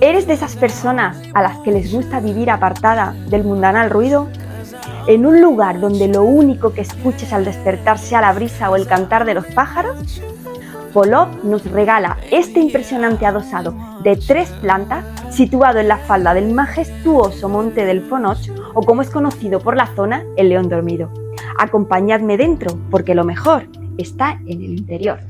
¿Eres de esas personas a las que les gusta vivir apartada del mundanal ruido? ¿En un lugar donde lo único que escuches al despertar sea la brisa o el cantar de los pájaros? Polop nos regala este impresionante adosado de 3 plantas situado en la falda del majestuoso monte del Ponoch, o como es conocido por la zona, el León Dormido. Acompañadme dentro, porque lo mejor está en el interior.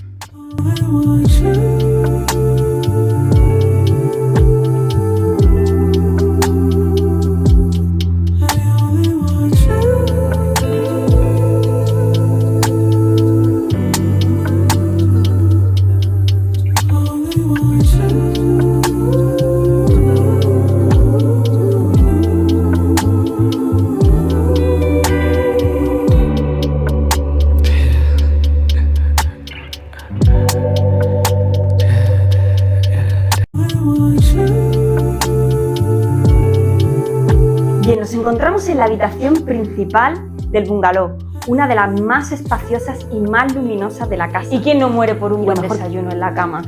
Bien, nos encontramos en la habitación principal del bungalow, una de las más espaciosas y más luminosas de la casa. ¿Y quién no muere por un buen desayuno en la cama?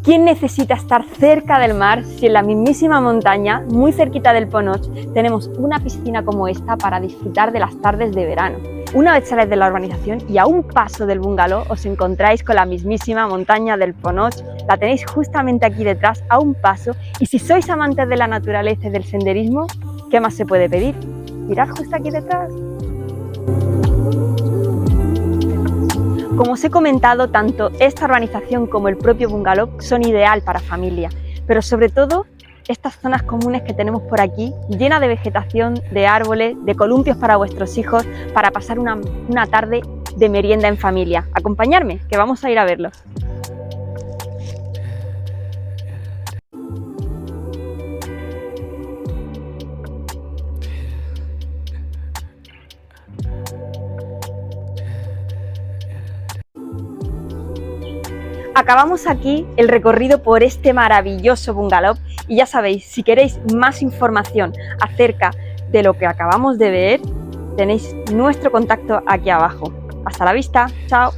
¿Quién necesita estar cerca del mar si en la mismísima montaña, muy cerquita del Ponoch, tenemos una piscina como esta para disfrutar de las tardes de verano? Una vez sales de la urbanización y a un paso del bungalow os encontráis con la mismísima montaña del Ponoch. La tenéis justamente aquí detrás, a un paso, y si sois amantes de la naturaleza y del senderismo, ¿qué más se puede pedir? Mirad justo aquí detrás. Como os he comentado, tanto esta urbanización como el propio bungalow son ideal para familia, pero sobre todo estas zonas comunes que tenemos por aquí, llenas de vegetación, de árboles, de columpios para vuestros hijos, para pasar una tarde de merienda en familia. Acompañadme, que vamos a ir a verlos. Acabamos aquí el recorrido por este maravilloso bungalow y ya sabéis, si queréis más información acerca de lo que acabamos de ver, tenéis nuestro contacto aquí abajo. Hasta la vista, chao.